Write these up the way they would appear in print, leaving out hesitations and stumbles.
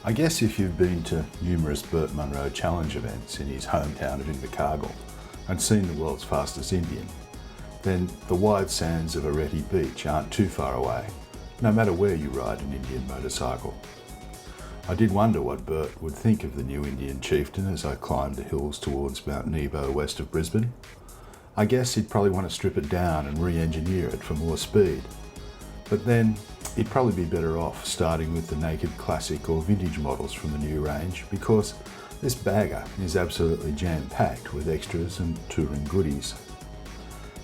I guess if you've been to numerous Burt Munro Challenge events in his hometown of Invercargill and seen the world's fastest Indian, then the wide sands of Areti Beach aren't too far away, no matter where you ride an Indian motorcycle. I did wonder what Burt would think of the new Indian Chieftain as I climbed the hills towards Mount Nebo west of Brisbane. I guess he'd probably want to strip it down and re-engineer it for more speed. But then he'd probably be better off starting with the naked classic or vintage models from the new range, because this bagger is absolutely jam-packed with extras and touring goodies.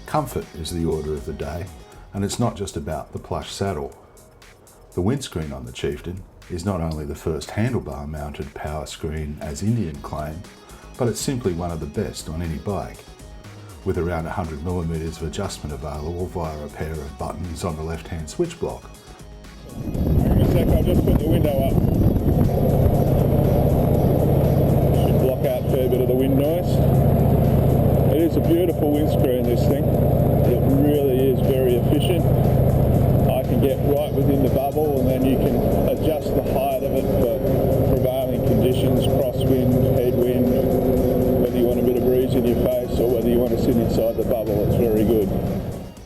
Comfort is the order of the day, and it's not just about the plush saddle. The windscreen on the Chieftain is not only the first handlebar mounted power screen as Indian claim, but it's simply one of the best on any bike, with around 100mm of adjustment available via a pair of buttons on the left-hand switch block. Hang on a sec, I'll just put the window up. Should block out a fair bit of the wind noise. It is a beautiful windscreen, this thing. It really is very efficient. I can get right within the bubble, and then you can adjust the height of it for prevailing conditions, crosswind, headwind, whether you want a bit of breeze in your face or whether you want to sit inside the bubble. It's very good.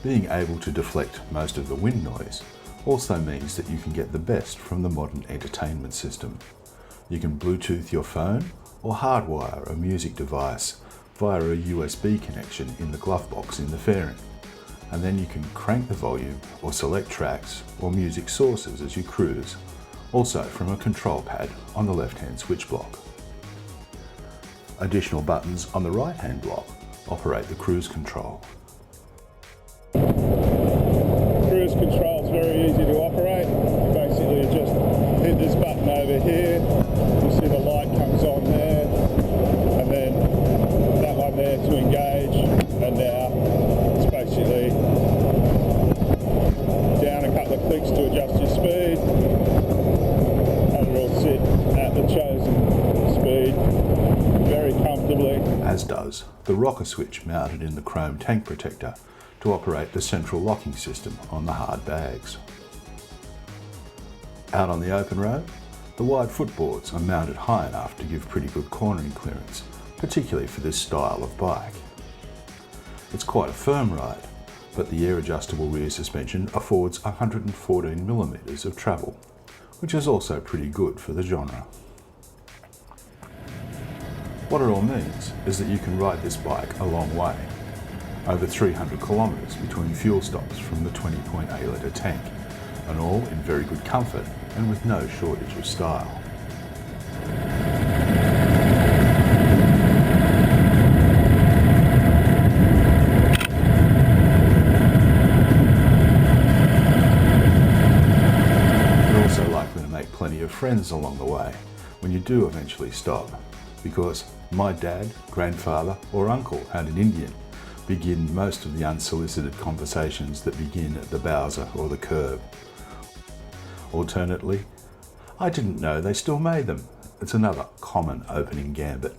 Being able to deflect most of the wind noise also means that you can get the best from the modern entertainment system. You can Bluetooth your phone or hardwire a music device via a USB connection in the glove box in the fairing, and then you can crank the volume or select tracks or music sources as you cruise, also from a control pad on the left-hand switch block. Additional buttons on the right-hand block operate the cruise control. Cruise control is very easy to operate. Basically, you just hit this button over here, you see the light comes on there, and then that one there to engage, and now it's basically down a couple of clicks to adjust your speed, and it'll sit at the chosen speed very comfortably. As does the rocker switch mounted in the chrome tank protector to operate the central locking system on the hard bags. Out on the open road, the wide footboards are mounted high enough to give pretty good cornering clearance, particularly for this style of bike. It's quite a firm ride, but the air adjustable rear suspension affords 114mm of travel, which is also pretty good for the genre. What it all means is that you can ride this bike a long way, over 300 kilometres between fuel stops from the 20.8 litre tank, and all in very good comfort and with no shortage of style. You're also likely to make plenty of friends along the way when you do eventually stop, because my dad, grandfather or uncle had an Indian begin most of the unsolicited conversations that begin at the Bowser or the curb. Alternately, I didn't know they still made them. It's another common opening gambit.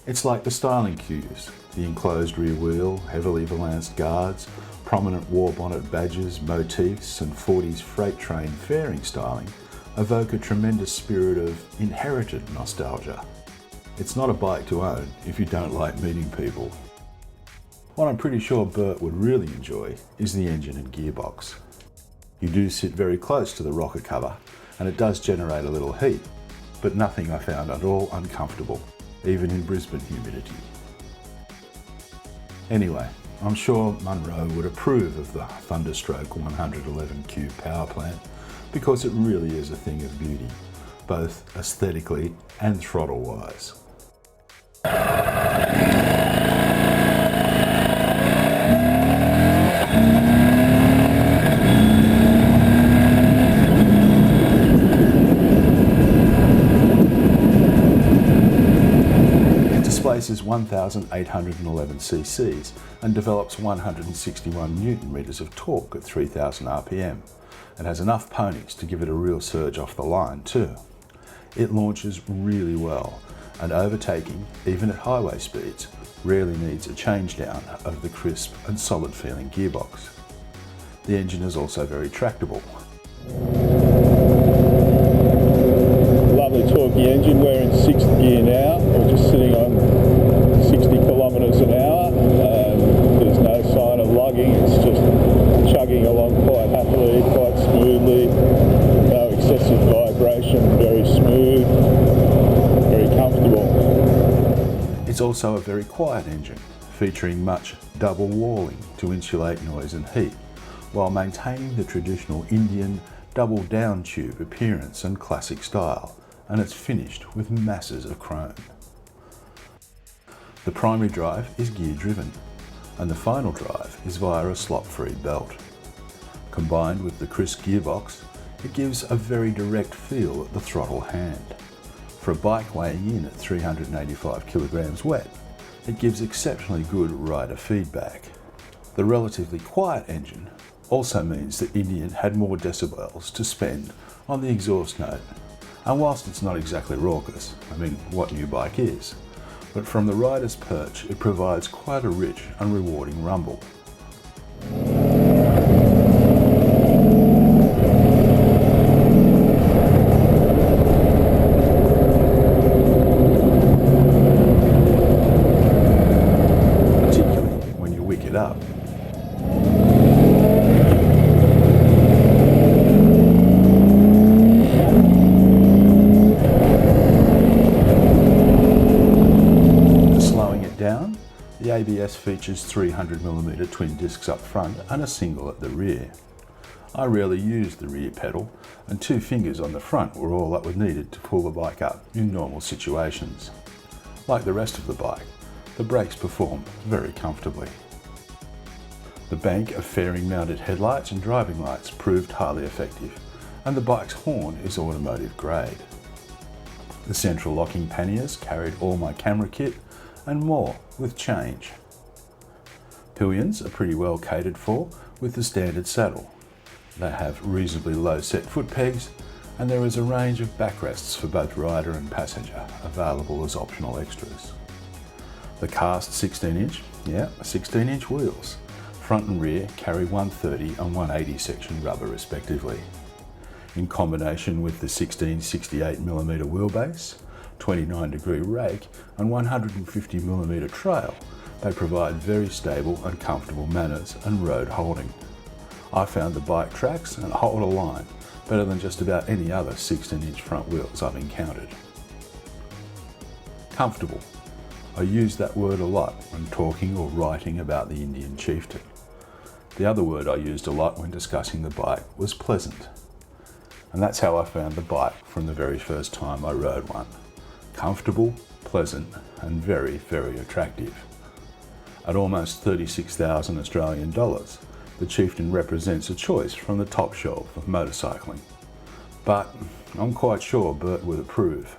It's like the styling cues, the enclosed rear wheel, heavily valanced guards, prominent war bonnet badges, motifs and 40s freight train fairing styling evoke a tremendous spirit of inherited nostalgia. It's not a bike to own if you don't like meeting people. What I'm pretty sure Burt would really enjoy is the engine and gearbox. You do sit very close to the rocker cover, and it does generate a little heat, but nothing I found at all uncomfortable, even in Brisbane humidity. Anyway, I'm sure Munro would approve of the Thunderstroke 111Q power plant, because it really is a thing of beauty, both aesthetically and throttle-wise. It displaces 1,811 cc's and develops 161 Nm of torque at 3,000 RPM. It has enough ponies to give it a real surge off the line too. It launches really well, and overtaking, even at highway speeds, rarely needs a change down of the crisp and solid feeling gearbox. The engine is also very tractable. the engine. We're in 6th gear now. We're just sitting on 60 kilometres an hour. There's no sign of lugging. It's just chugging along quite happily, quite smoothly. No excessive vibration, very smooth, very comfortable. It's also a very quiet engine, featuring much double walling to insulate noise and heat, while maintaining the traditional Indian double down tube appearance and classic style, and it's finished with masses of chrome. The primary drive is gear driven, and the final drive is via a slop-free belt. Combined with the crisp gearbox, it gives a very direct feel at the throttle hand. For a bike weighing in at 385 kilograms wet, it gives exceptionally good rider feedback. The relatively quiet engine also means that Indian had more decibels to spend on the exhaust note. And whilst it's not exactly raucous, I mean, what new bike is, but from the rider's perch it provides quite a rich and rewarding rumble. Particularly when you wick it up. Down, the ABS features 300mm twin discs up front and a single at the rear. I rarely used the rear pedal, and 2 fingers on the front were all that was needed to pull the bike up in normal situations. Like the rest of the bike, the brakes perform very comfortably. The bank of fairing mounted headlights and driving lights proved highly effective, and the bike's horn is automotive grade. The central locking panniers carried all my camera kit and more with change. Pillions are pretty well catered for with the standard saddle. They have reasonably low set foot pegs, and there is a range of backrests for both rider and passenger available as optional extras. The cast 16-inch wheels, front and rear, carry 130 and 180 section rubber respectively. In combination with the 1668mm wheelbase, 29-degree rake and 150mm trail, they provide very stable and comfortable manners and road holding. I found the bike tracks and hold a line better than just about any other 16-inch front wheels I've encountered. Comfortable. I use that word a lot when talking or writing about the Indian Chieftain. The other word I used a lot when discussing the bike was pleasant. And that's how I found the bike from the very first time I rode one. Comfortable, pleasant, and very, very attractive. At almost 36,000 Australian dollars, the Chieftain represents a choice from the top shelf of motorcycling. But I'm quite sure Bert would approve.